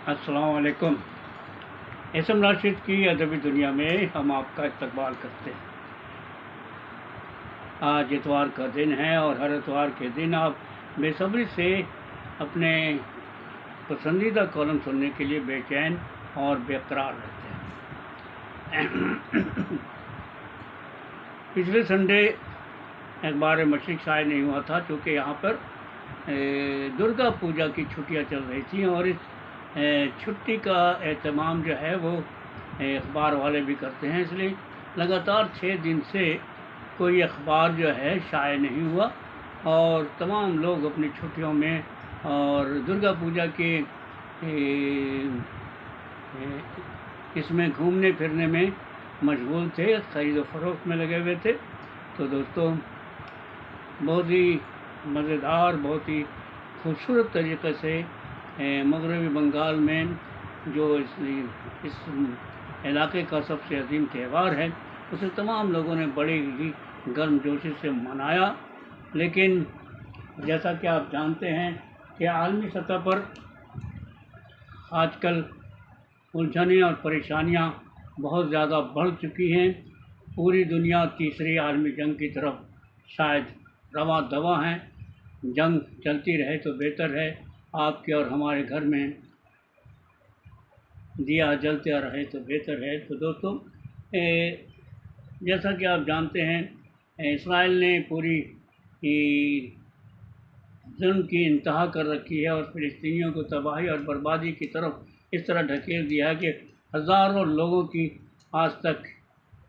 अस्सलाम वालेकुम। एसएम राशिद की अदबी दुनिया में हम आपका इस्तकबाल करते हैं। आज इतवार का दिन है और हर इतवार के दिन आप बेसब्री से अपने पसंदीदा कॉलम सुनने के लिए बेचैन और बेकरार रहते हैं। पिछले संडे अखबार मशरिक़ शाये नहीं हुआ था क्योंकि यहाँ पर दुर्गा पूजा की छुट्टियाँ चल रही थी और इस छुट्टी का एहतमाम जो है वो अखबार वाले भी करते हैं, इसलिए लगातार 6 दिन से कोई अखबार जो है शाये नहीं हुआ और तमाम लोग अपनी छुट्टियों में और दुर्गा पूजा के इसमें घूमने फिरने में मशगूल थे, ख़रीद व फ़रोख्त में लगे हुए थे। तो दोस्तों, बहुत ही मज़ेदार, बहुत ही खूबसूरत तरीक़े से मगरबी बंगाल में जो इस इलाके का सबसे अजीम त्यौहार है उसे तमाम लोगों ने बड़ी ही गर्मजोशी से मनाया। लेकिन जैसा कि आप जानते हैं कि आलमी सतह पर आजकल उलझनें और परेशानियां बहुत ज़्यादा बढ़ चुकी हैं। पूरी दुनिया तीसरी आलमी जंग की तरफ शायद रवां दवा है। जंग चलती रहे तो बेहतर है, आपके और हमारे घर में दिया जलता रहे तो बेहतर है। तो दोस्तों, जैसा कि आप जानते हैं, इसराइल ने पूरी जुल्म की इंतहा कर रखी है और फ़िलिस्तीनियों को तबाही और बर्बादी की तरफ इस तरह ढकेल दिया है कि हज़ारों लोगों की आज तक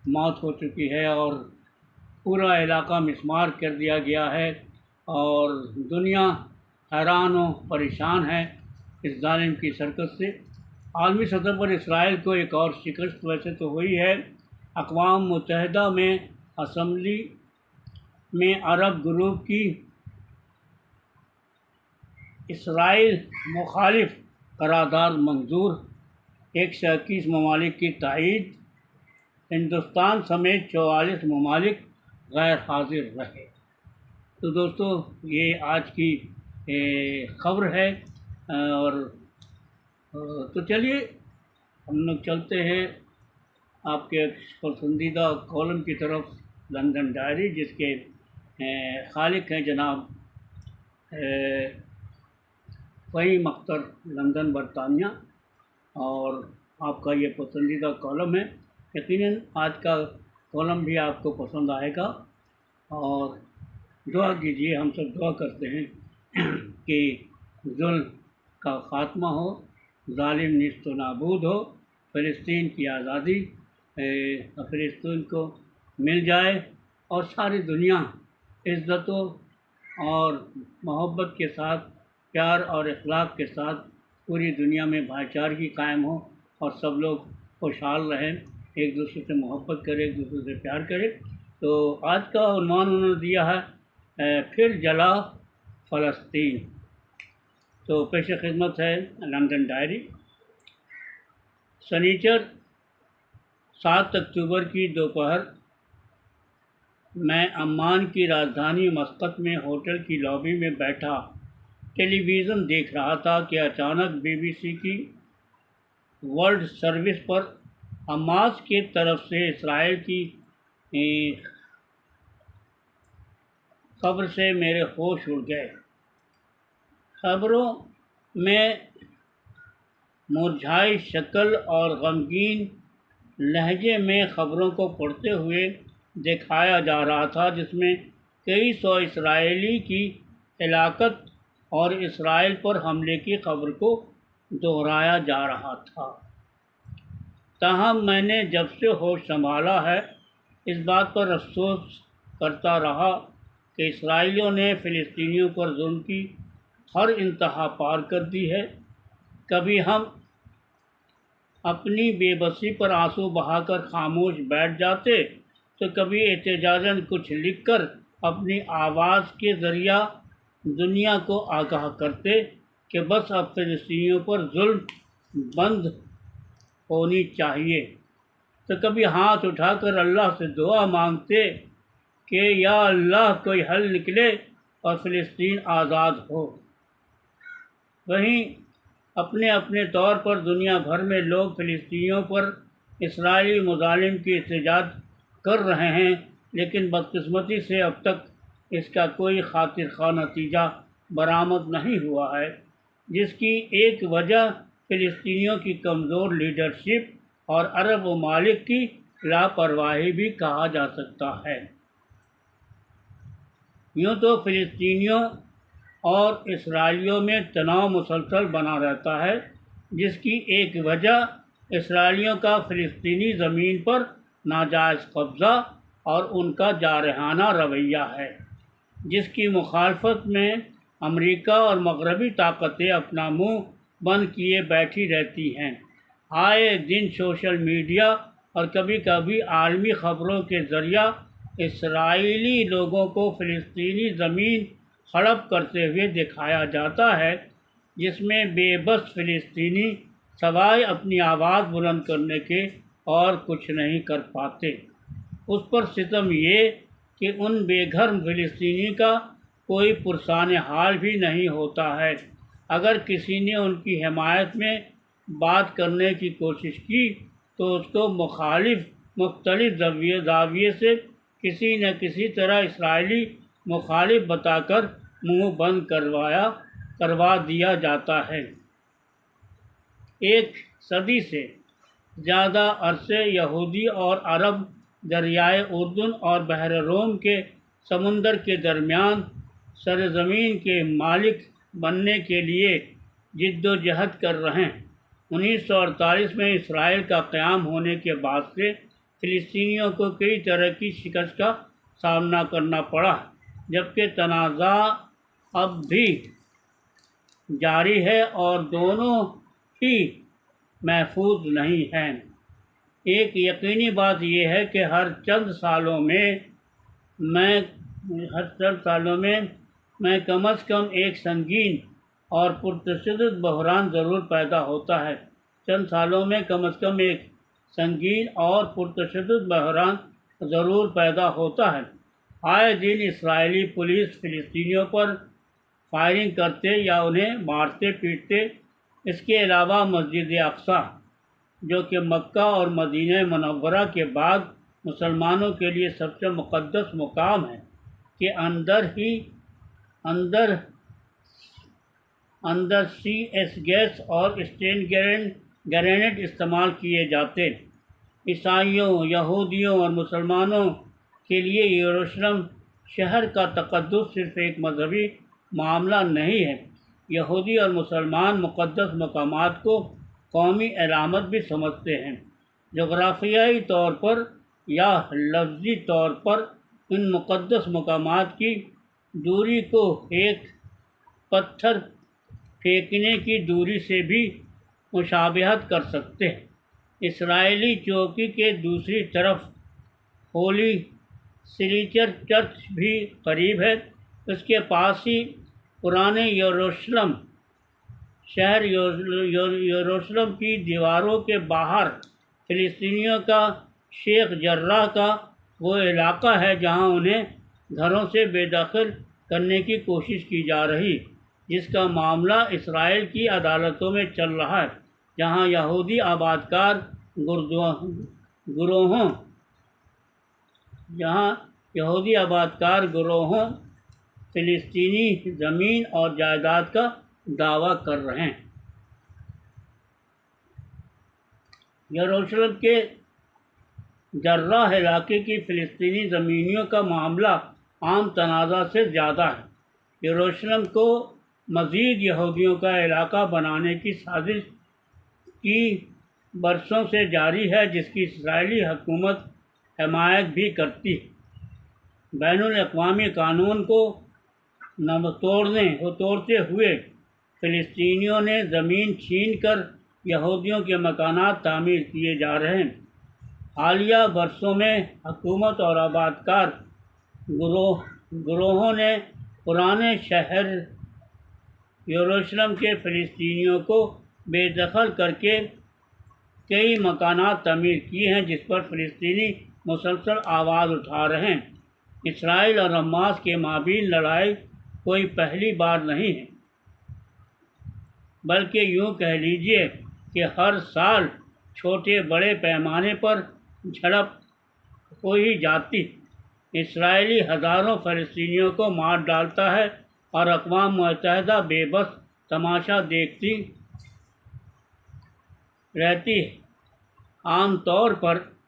मौत हो चुकी है और पूरा इलाका मिस्मार कर दिया गया है और दुनिया हैरान व परेशान है इस जालिम की शरकत से। आलमी सतह पर इसराइल को एक और शिकस्त वैसे तो हुई है। अक़वाम मुत्तहिदा में असम्बली में अरब ग्रुप की इसराइल मुखालिफ करारदाद मंजूर, 121 ममालिक की तायीद, हिंदुस्तान समेत 44 ममालिक गैर हाजिर रहे। तो दोस्तों, ये आज की ख़बर है और तो चलिए हम लोग चलते हैं आपके पसंदीदा कॉलम की तरफ, लंदन डायरी, जिसके खालिक हैं जनाब फ़हीम अख्तर, लंदन बरतानिया। और आपका ये पसंदीदा कॉलम है। यकीनन आज का कॉलम भी आपको पसंद आएगा और दुआ कीजिए, हम सब दुआ करते हैं कि जुल्म का ख़ात्मा हो, ज़ालिम निस्त नाबूद हो, फ़लस्तीन की आज़ादी फ़लस्तीन को मिल जाए और सारी दुनिया इज़्ज़तों और मोहब्बत के साथ, प्यार और इख़लाक़ के साथ पूरी दुनिया में भाईचारगी कायम हो और सब लोग खुशहाल रहें, एक दूसरे से मोहब्बत करें, एक दूसरे से प्यार करें। तो आज का उन्वान उन्होंने दिया है फिर जला फ़लस्तीन। तो पेश खिदमत है लंदन डायरी। शनिचर 7 अक्टूबर की दोपहर मैं अम्मान की राजधानी मस्कत में होटल की लॉबी में बैठा टेलीविज़न देख रहा था कि अचानक बीबीसी की वर्ल्ड सर्विस पर हमास की तरफ से इसराइल की खबर से मेरे होश उड़ गए। खबरों में मुरझाई शक्ल और गमगीन लहजे में खबरों को पढ़ते हुए दिखाया जा रहा था, जिसमें कई सौ इसराइली की हलाकत और इसराइल पर हमले की खबर को दोहराया जा रहा था। ताहम मैंने जब से होश संभाला है इस बात पर अफसोस करता रहा कि इसराइलियों ने फ़िलिस्तीनियों पर जुल्म की हर इंतहा पार कर दी है। कभी हम अपनी बेबसी पर आंसू बहाकर खामोश बैठ जाते तो कभी एहतजाजन कुछ लिखकर अपनी आवाज़ के ज़रिया दुनिया को आगाह करते कि बस अब फ़िलिस्तीनियों पर जुल्म बंद होनी चाहिए। तो कभी हाथ उठाकर अल्लाह से दुआ मांगते कि या अल्लाह कोई हल निकले और फ़िलिस्तीन आज़ाद हो। वहीं अपने अपने तौर पर दुनिया भर में लोग फ़िलिस्तीनियों पर इसराइली मुज़ालिम की एहतजाज कर रहे हैं, लेकिन बदकिस्मती से अब तक इसका कोई खातिर ख़्वाह नतीजा बरामद नहीं हुआ है, जिसकी एक वजह फ़िलिस्तीनियों की कमज़ोर लीडरशिप और अरब ममालिक की लापरवाही भी कहा जा सकता है। यूँ तो फ़िलिस्तीनियों और इसराइलियों में तनाव मुसलसल बना रहता है, जिसकी एक वजह इसराइलियों का फ़िलिस्तीनी ज़मीन पर नाजायज़ कब्ज़ा और उनका जारहाना रवैया है, जिसकी मुखालफत में अमेरिका और मगरबी ताकतें अपना मुंह बंद किए बैठी रहती हैं। आए दिन सोशल मीडिया और कभी कभी आलमी ख़बरों के ज़रिया इसराइली लोगों को फ़िलिस्तीनी ज़मीन हड़प करते हुए दिखाया जाता है, जिसमें बेबस फ़िलिस्तीनी सवाए अपनी आवाज़ बुलंद करने के और कुछ नहीं कर पाते। उस पर सितम ये कि उन बेघर फ़िलिस्तीनी का कोई पुरसान हाल भी नहीं होता है। अगर किसी ने उनकी हिमायत में बात करने की कोशिश की तो उसको मुख्तलिफ ज़ाविये से किसी न किसी तरह इसराइली मुखालिफ बताकर मुंह बंद करवा दिया जाता है। एक सदी से ज़्यादा अरसे यहूदी और अरब दरियाए उर्दन और बहर रोम के समुंदर के दरमियान सरज़मीन के मालिक बनने के लिए जिद्दोजहद कर रहे हैं। 1948 में इसराइल का क़याम होने के बाद से फ़िलिस्तीनियों को कई तरह की शिकस्त का सामना करना पड़ा, जबकि तनाज़ा अब भी जारी है और दोनों ही महफूज नहीं हैं। एक यकीनी बात यह है कि हर चंद सालों में कम अज़ कम एक संगीन और पुरतशद्दुद बहरान ज़रूर पैदा होता है। चंद सालों में कम अज़ कम एक संगीन और पुरतशद्दुद बहरान ज़रूर पैदा होता है। आए दिन इसराइली पुलिस फ़िलिस्तीनियों पर फायरिंग करते या उन्हें मारते पीटते। इसके अलावा मस्जिद अक्सा, जो कि मक्का और मदीना मुनव्वरा के बाद मुसलमानों के लिए सबसे मुक़द्दस मुकाम है, के अंदर CS गैस और स्टेन ग्रेनेड इस्तेमाल किए जाते। ईसाइयों, यहूदियों और मुसलमानों के लिए यरूशलेम शहर का तक़द्दुस सिर्फ़ एक मजहबी मामला नहीं है। यहूदी और मुसलमान मुक़द्दस मकामात को कौमी अलामत भी समझते हैं। जोग्राफियाई तौर पर या लफ्ज़ी तौर पर इन मुक़द्दस मकामात की दूरी को एक पत्थर फेंकने की दूरी से भी मुशाबहत कर सकते हैं। इसराइली चौकी के दूसरी तरफ होली सिलीचर चर्च भी करीब है। उसके पास ही पुराने यरूशलेम शहर यरूशलेम की दीवारों के बाहर फ़िलिस्तीनियों का शेख जर्राह का वो इलाका है जहां उन्हें घरों से बेदखल करने की कोशिश की जा रही, जिसका मामला इसराइल की अदालतों में चल रहा है, जहां यहूदी आबादकार गिरोहों फ़िलिस्तीनी ज़मीन और जायदाद का दावा कर रहे हैं। यरूशलेम के जर्राह इलाके की फ़िलिस्तीनी ज़मीनियों का मामला आम तनाज़ा से ज़्यादा है। यरूशलेम को मज़ीद यहूदियों का इलाका बनाने की साजिश की बरसों से जारी है, जिसकी इसराइली हुकूमत हिमायत भी करती है। बैनुल-अक़वामी कानून को तोड़ते हुए फ़िलिस्तीनियों ने ज़मीन छीन कर यहूदियों के मकानात तामीर किए जा रहे हैं। हालिया बरसों में हुकूमत और आबादकार गिरोहों ने पुराने शहर यरूशलेम के फ़िलिस्तीनियों को बेदखल करके कई मकानात तामीर किए हैं, जिस पर फ़िलिस्तीनी मुसलसल आवाज़ उठा रहे हैं। इसराइल और हमास के माबीन लड़ाई कोई पहली बार नहीं है। बल्कि यूँ कह लीजिए कि हर साल छोटे बड़े पैमाने पर झड़प हो ही जाती। इसराइली हज़ारों फ़लस्तीनियों को मार डालता है और अक़वाम मुत्तहिदा बेबस तमाशा देखती रहती है। आम तौर पर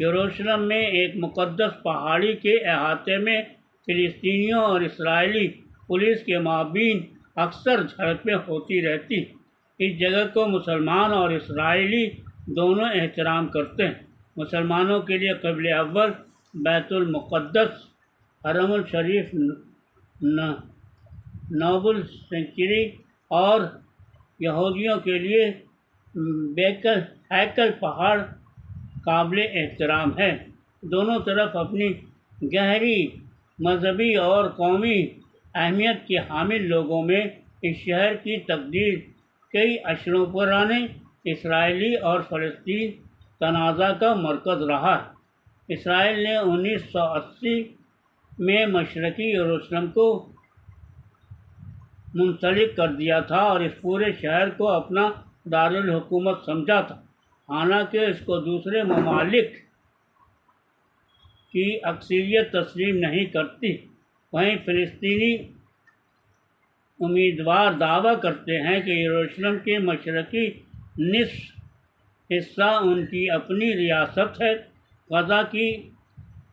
यरूशलेम में एक मुक़द्दस पहाड़ी के अहाते में फ़िलिस्तीनियों और इसराइली पुलिस के माबीन अक्सर झड़पें होती रहती। इस जगह को मुसलमान और इसराइली दोनों एहतराम करते हैं। मुसलमानों के लिए क़िबला अव्वल बैतुल मुक़द्दस, हरमुल शरीफ, नोबल सेंचुरी और यहूदियों के लिए हैकल पहाड़ काबिल एहतराम है। दोनों तरफ अपनी गहरी मजहबी और कौमी अहमियत के हामिल लोगों में इस शहर की तकदीर कई अशरों पुराने इसराइली और फ़लस्तीन तनाज़ा का मरकज़ रहा है। इसराइल ने 1980 में मशरक़ी यरूशलेम को मुंसलिक कर दिया था और इस पूरे शहर को अपना दारुल हुकूमत समझा था। हालांकि इसको दूसरे ममालिक की अक्सरियत तस्लीम नहीं करती। वहीं फ़िलिस्तीनी उम्मीदवार दावा करते हैं कि यरूशलेम के मशरक़ी निस्फ़ हिस्सा उनकी अपनी रियासत है। गज़ा की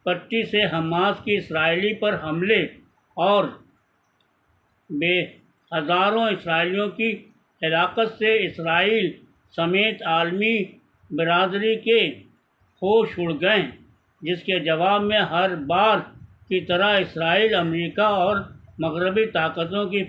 पट्टी से हमास की इसराइली पर हमले और हज़ारों इसराइलियों की हिलाकत से इसराइल समेत आलमी बिरादरी के होश उड़ गए, जिसके जवाब में हर बार की तरह इसराइल अमेरिका और मगरबी ताकतों की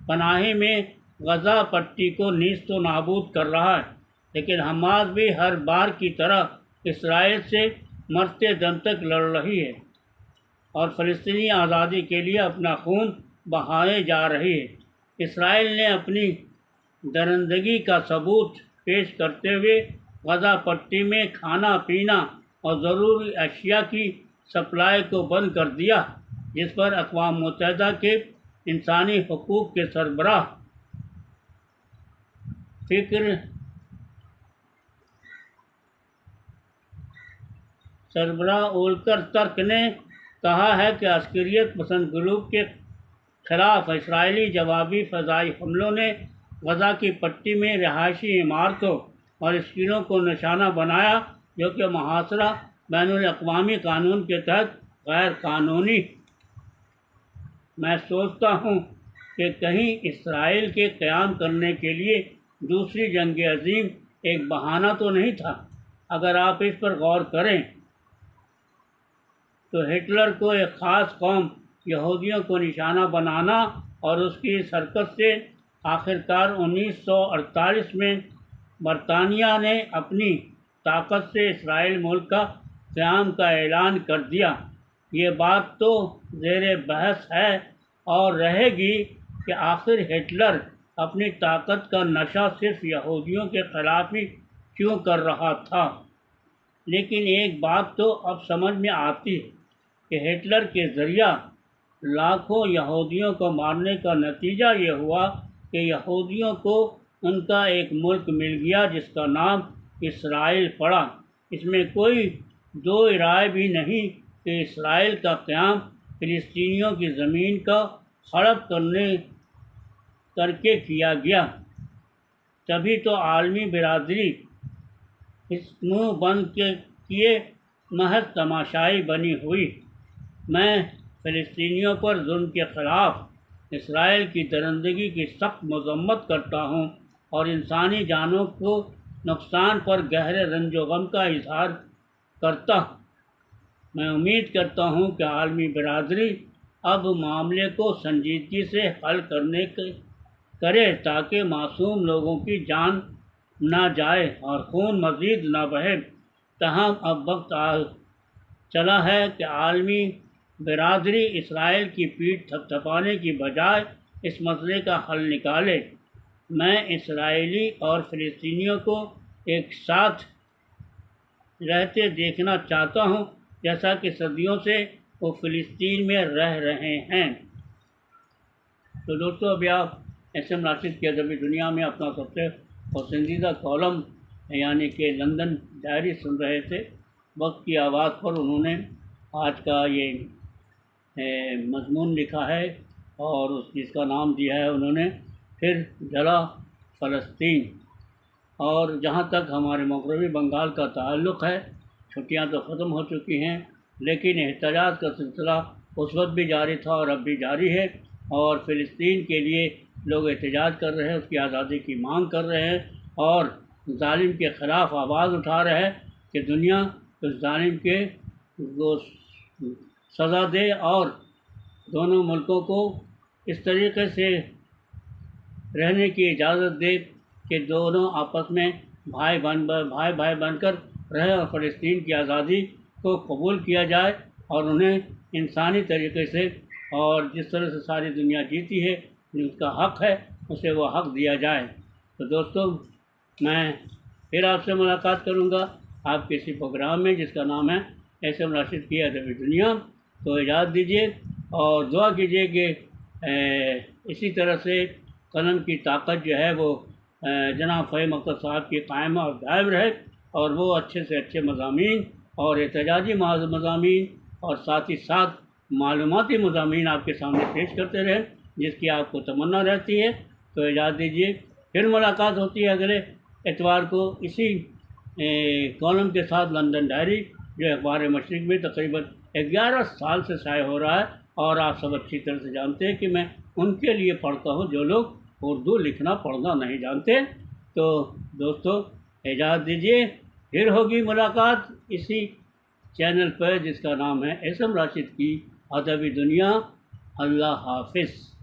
पनाही में गज़ा पट्टी को नीस्त व नाबूद कर रहा है। लेकिन हमास भी हर बार की तरह इसराइल से मरते दम तक लड़ रही है और फ़लस्तीनी आज़ादी के लिए अपना खून बहाए जा रही है। इसराइल ने अपनी दरिंदगी का सबूत पेश करते हुए गज़ा पट्टी में खाना पीना और ज़रूरी अशिया की सप्लाई को बंद कर दिया, जिस पर अक़वाम मुत्तहिदा के इंसानी हकूक़ के सरबराह वोल्कर टर्क ने कहा है कि अस्करियत पसंद ग्रुप के खिलाफ इसराइली जवाबी फ़ज़ाई हमलों ने गज़ा की पट्टी में रिहायशी इमारतों और स्कूलों को निशाना बनाया, जो कि मुहासरा बैनुल-अक़वामी कानून के तहत गैर कानूनी। मैं सोचता हूँ कि कहीं इसराइल के क़याम करने के लिए दूसरी जंग अज़ीम एक बहाना तो नहीं था। अगर आप इस पर गौर करें तो हिटलर को एक ख़ास कौम यहूदियों को निशाना बनाना और उसकी इस हरकत से आखिरकार 1948 में बरतानिया ने अपनी ताकत से इसराइल मुल्क का क़याम का ऐलान कर दिया। ये बात तो ज़ेरे बहस है और रहेगी कि आखिर हिटलर अपनी ताकत का नशा सिर्फ यहूदियों के ख़िलाफ़ ही क्यों कर रहा था। लेकिन एक बात तो अब समझ में आती है कि हिटलर के ज़रिया लाखों यहूदियों को मारने का नतीजा ये हुआ कि यहूदियों को उनका एक मुल्क मिल गया जिसका नाम इसराइल पड़ा। इसमें कोई दो राय भी नहीं कि इसराइल का क़याम फ़िलिस्तीनियों की ज़मीन का हड़प करके किया गया। तभी तो आलमी बिरादरी इस मुँह बंद किए महज तमाशाई बनी हुई। मैं फ़िलिस्तीनियों पर जुल्म के ख़िलाफ़ इसराइल की दरिंदगी की सख्त मज़म्मत करता हूँ और इंसानी जानों को नुकसान पर गहरे रंजो गम का इज़हार करता हूँ। मैं उम्मीद करता हूँ कि आलमी बिरादरी अब मामले को संजीदगी से हल करे ताकि मासूम लोगों की जान ना जाए और खून मज़ीद ना बहे। तहम अब वक्त आ चला है कि आलमी बिरादरी इसराइल की पीठ थपथपाने की बजाय इस मसले का हल निकाले। मैं इसराइली और फ़िलिस्तीनियों को एक साथ रहते देखना चाहता हूँ, जैसा कि सदियों से वो फ़िलिस्तीन में रह रहे हैं। तो दोस्तों, अभी आप एस.एम. राशिद की अदबी दुनिया में अपना सबसे पसंदीदा कॉलम यानी कि लंदन डायरी सुन रहे थे। वक्त की आवाज़ पर उन्होंने आज का ये मजमून लिखा है और उस जिसका नाम दिया है उन्होंने फिर जला फ़लस्तीन। और जहाँ तक हमारे मगरबी बंगाल का ताल्लुक़ है, छुट्टियाँ तो ख़त्म हो चुकी हैं, लेकिन एहतजाज का सिलसिला उस वक्त भी जारी था और अब भी जारी है। और फ़िलिस्तीन के लिए लोग एहतजाज कर रहे हैं, उसकी आज़ादी की मांग कर रहे हैं और जालिम के ख़िलाफ़ आवाज़ उठा रहे हैं कि दुनिया उस जालिम के वो सज़ा दे और दोनों मुल्कों को इस तरीके से रहने की इजाज़त दे कि दोनों आपस में भाई भाई बनकर रहें और फ़लस्तीन की आज़ादी को कबूल किया जाए और उन्हें इंसानी तरीके से और जिस तरह से सारी दुनिया जीती है, जिसका हक़ है उसे वो हक़ दिया जाए। तो दोस्तों, मैं फिर आपसे मुलाकात करूँगा आपके इसी प्रोग्राम में जिसका नाम है एस.एम. राशिद की अदबी दुनिया। तो इजाज़त दीजिए और दुआ कीजिए कि इसी तरह से कलम की ताकत जो है वो जनाब फ़हीम अख्तर साहब की कायम और दायम रहे और वो अच्छे से अच्छे मज़ामीन और एहतजाजी मज़ामीन और साथ ही साथ मालूमाती मज़ामीन आपके सामने पेश करते रहें, जिसकी आपको तमन्ना रहती है। तो इजाज़त दीजिए, फिर मुलाकात होती है अगले इतवार को इसी कॉलम के साथ लंदन डायरी, जो अखबार मशरिक़ में तकरीबन 11 साल से शाये हो रहा है और आप सब अच्छी तरह से जानते हैं कि मैं उनके लिए पढ़ता हूँ जो लोग उर्दू लिखना पढ़ना नहीं जानते। तो दोस्तों, इजाज़त दीजिए, फिर होगी मुलाकात इसी चैनल पर जिसका नाम है एस.एम. राशिद की अदबी दुनिया। अल्लाह हाफ़िज़।